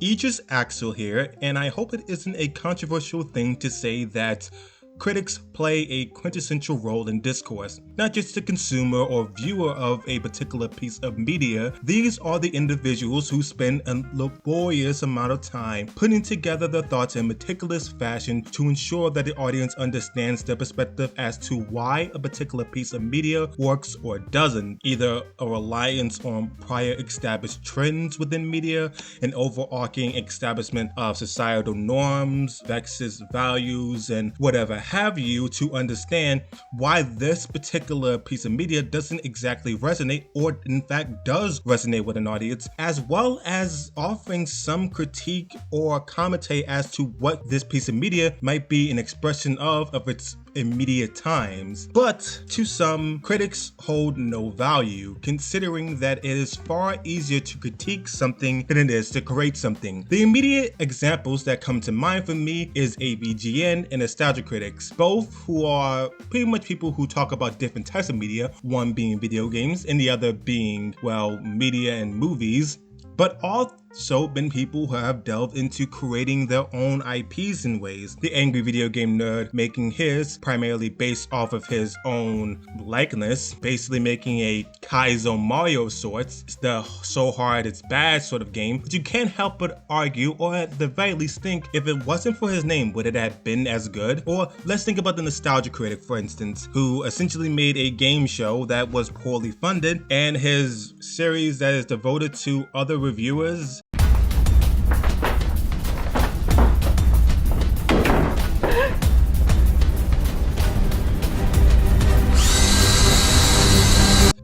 Aegis Axel here, and I hope it isn't a controversial thing to say that critics play a quintessential role in discourse. Not just the consumer or viewer of a particular piece of media, these are the individuals who spend a laborious amount of time putting together their thoughts in meticulous fashion to ensure that the audience understands their perspective as to why a particular piece of media works or doesn't. Either a reliance on prior established trends within media, an overarching establishment of societal norms, vexes values, and whatever have you, to understand why this particular piece of media doesn't exactly resonate, or in fact does resonate with an audience, as well as offering some critique or commentary as to what this piece of media might be an expression of its immediate times. But to some, critics hold no value, considering that it is far easier to critique something than it is to create something. The immediate examples that come to mind for me is AVGN and Nostalgia Critics, both who are pretty much people who talk about different types of media, one being video games and the other being, well, media and movies, but also been people who have delved into creating their own IPs in ways. The Angry Video Game Nerd making his primarily based off of his own likeness, basically making a Kaizo Mario of sorts. It's the so hard it's bad sort of game, but you can't help but argue, or at the very least think, if it wasn't for his name, would it have been as good? Or let's think about the Nostalgia Critic, for instance, who essentially made a game show that was poorly funded, and his series that is devoted to other reviewers.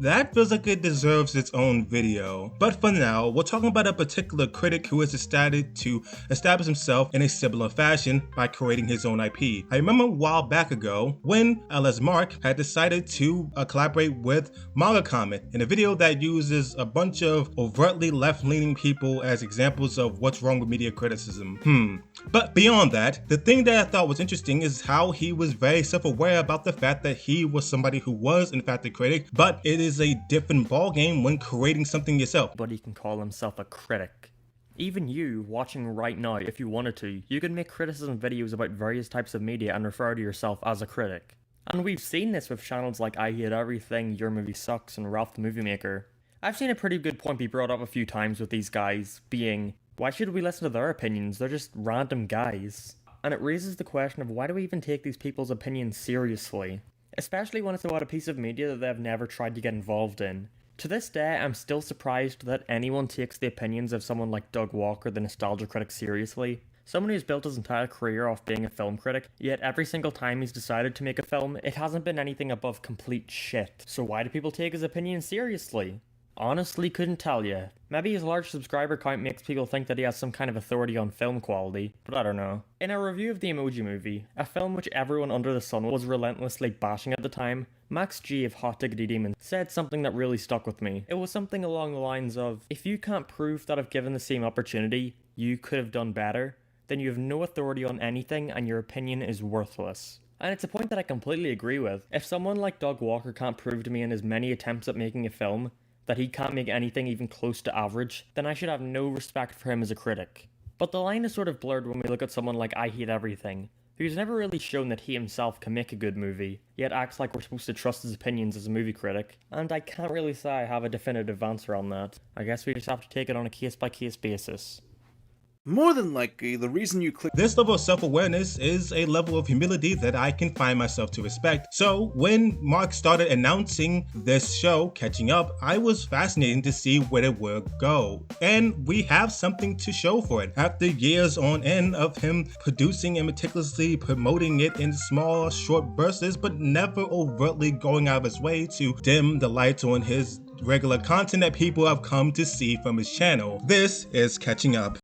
That feels like it deserves its own video. But for now, we're talking about a particular critic who has decided to establish himself in a similar fashion by creating his own IP. I remember a while back ago when LS Mark had decided to collaborate with Manga Comment in a video that uses a bunch of overtly left-leaning people as examples of what's wrong with media criticism. But beyond that, the thing that I thought was interesting is how he was very self-aware about the fact that he was somebody who was in fact a critic, but it is a different ballgame when creating something yourself. But he can call himself a critic. Even you, watching right now, if you wanted to, you can make criticism videos about various types of media and refer to yourself as a critic. And we've seen this with channels like I Hate Everything, Your Movie Sucks, and Ralph the Movie Maker. I've seen a pretty good point be brought up a few times with these guys, being, why should we listen to their opinions? They're just random guys. And it raises the question of why do we even take these people's opinions seriously? Especially when it's about a piece of media that they've never tried to get involved in. To this day, I'm still surprised that anyone takes the opinions of someone like Doug Walker, the Nostalgia Critic, seriously. Someone who's built his entire career off being a film critic, yet every single time he's decided to make a film, it hasn't been anything above complete shit. So why do people take his opinion seriously? Honestly, couldn't tell you. Maybe his large subscriber count makes people think that he has some kind of authority on film quality, but I don't know. In a review of the Emoji Movie, a film which everyone under the sun was relentlessly bashing at the time, Max G of Hot Diggity Demon said something that really stuck with me. It was something along the lines of, if you can't prove that if given the same opportunity, you could have done better, then you have no authority on anything and your opinion is worthless. And it's a point that I completely agree with. If someone like Doug Walker can't prove to me in his many attempts at making a film that he can't make anything even close to average, then I should have no respect for him as a critic. But the line is sort of blurred when we look at someone like I Hate Everything, who's never really shown that he himself can make a good movie, yet acts like we're supposed to trust his opinions as a movie critic, and I can't really say I have a definitive answer on that. I guess we just have to take it on a case-by-case basis. More than likely, the reason you click This level of self-awareness is a level of humility that I can find myself to respect. So when Mark started announcing this show, Catching Up, I was fascinated to see where it would go. And we have something to show for it. After years on end of him producing and meticulously promoting it in small, short bursts, but never overtly going out of his way to dim the lights on his regular content that people have come to see from his channel. This is Catching Up.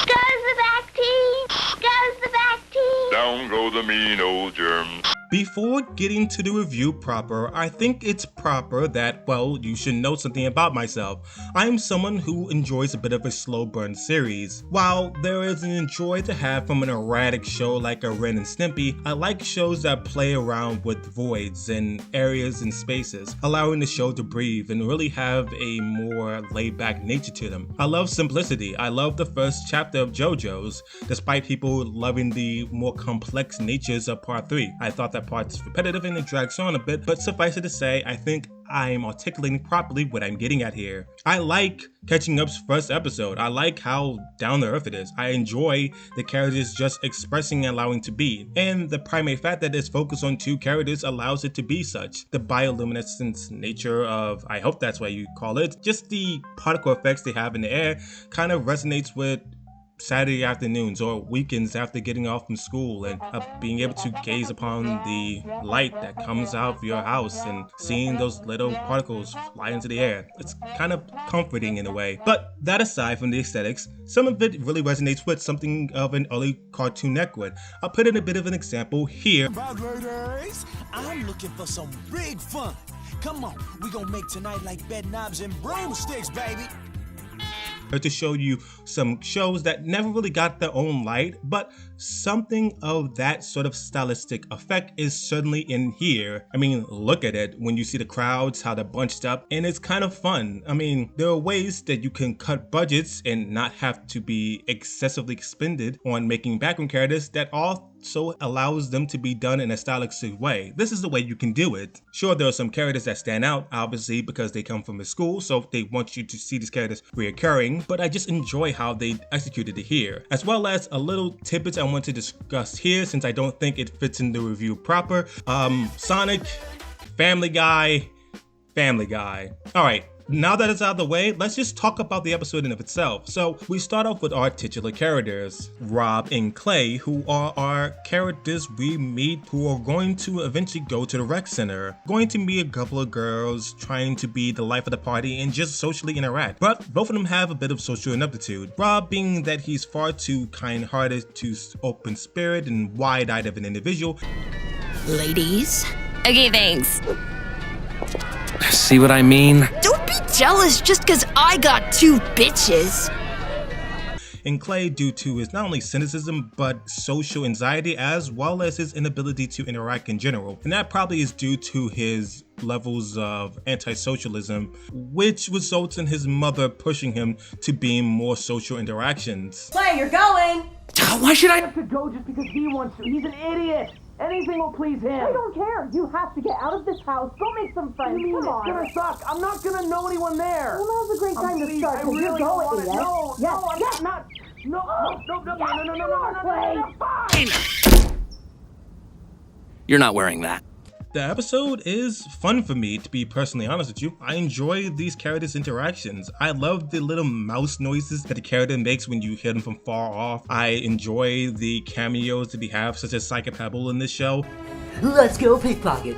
Goes the back team! Goes the back team! Down go the mean old germs. Before getting to the review proper, I think it's proper that, well, you should know something about myself. I'm someone who enjoys a bit of a slow burn series. While there is an enjoy to have from an erratic show like a Ren and Stimpy, I like shows that play around with voids and areas and spaces, allowing the show to breathe and really have a more laid-back nature to them. I love simplicity. I love the first chapter of JoJo's, despite people loving the more complex natures of part 3. I thought that part's repetitive and it drags on a bit, but suffice it to say, I think I'm articulating properly what I'm getting at here. I like Catching Up's first episode. I like how down to earth it is. I enjoy the characters just expressing and allowing to be. And the primary fact that it's focused on 2 characters allows it to be such. The bioluminescence nature of, I hope that's what you call it, just the particle effects they have in the air kind of resonates with Saturday afternoons or weekends after getting off from school and being able to gaze upon the light that comes out of your house and seeing those little particles fly into the air. It's kind of comforting in a way. But that aside from the aesthetics, some of it really resonates with something of an early Cartoon Network would. I'll put in a bit of an example here. Vibrators, I'm looking for some big fun. Come on, we gonna make tonight like bed knobs and broomsticks, baby. To show you some shows that never really got their own light, but something of that sort of stylistic effect is certainly in here. I mean, look at it when you see the crowds, how they're bunched up, and it's kind of fun. I mean, there are ways that you can cut budgets and not have to be excessively expended on making background characters that also allows them to be done in a stylistic way. This is the way you can do it. Sure, there are some characters that stand out, obviously, because they come from a school, so they want you to see these characters reoccurring, but I just enjoy how they executed it here. As well as a little tidbit I want to discuss here, since I don't think it fits in the review proper. Sonic, Family Guy. Alright. Now that it's out of the way, let's just talk about the episode in and of itself. So we start off with our titular characters, Rob and Clay, who are our characters we meet who are going to eventually go to the rec center. Going to meet a couple of girls trying to be the life of the party and just socially interact. But both of them have a bit of social ineptitude. Rob being that he's far too kind-hearted, too open spirit and wide-eyed of an individual. Ladies? Okay, thanks. See what I mean? Don't be jealous just because I got 2 bitches. And Clay, due to his not only cynicism but social anxiety as well as his inability to interact in general. And that probably is due to his levels of anti-socialism, which results in his mother pushing him to being more social interactions. Clay, you're going! Why should I? To go just because he wants to. He's an idiot. Anything will please him. I don't care. You have to get out of this house. Go make some friends. You mean Come it's on. gonna suck? I'm not gonna know anyone there. Well, now's a great time to Please, start. I 'Cause really you're don't going, want it. yes? No, yes, no, I'm yes. not. No, Clay. fine. You're not wearing that. The episode is fun for me, to be personally honest with you. I enjoy these characters' interactions. I love the little mouse noises that the character makes when you hear them from far off. I enjoy the cameos that we have, such as Psychopath in this show. Let's go pickpocket.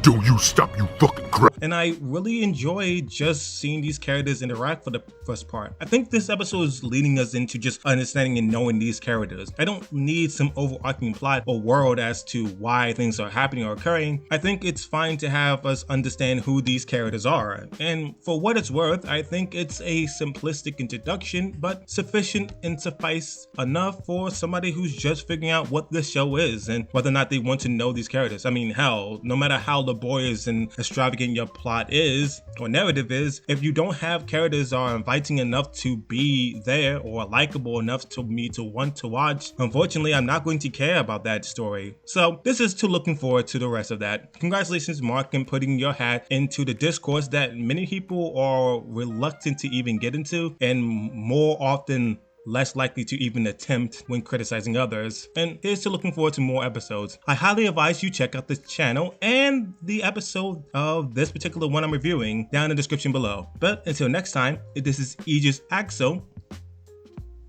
Don't you stop, you fucking crap. And I really enjoy just seeing these characters interact for the first part. I think this episode is leading us into just understanding and knowing these characters. I don't need some overarching plot or world as to why things are happening or occurring. I think it's fine to have us understand who these characters are. And for what it's worth, I think it's a simplistic introduction, but sufficient and suffice enough for somebody who's just figuring out what this show is and whether or not they want to know these characters. I mean, hell, no matter how laborious and extravagant your plot is or narrative is, if you don't have characters are inviting enough to be there or likable enough to me to want to watch, unfortunately I'm not going to care about that story. So this is to looking forward to the rest of that. Congratulations, Mark, in putting your hat into the discourse that many people are reluctant to even get into and more often less likely to even attempt when criticizing others. And here's to looking forward to more episodes. I highly advise you check out this channel and the episode of this particular one I'm reviewing down in the description below. But until next time, this is Aegis Axel.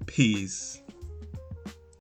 Peace.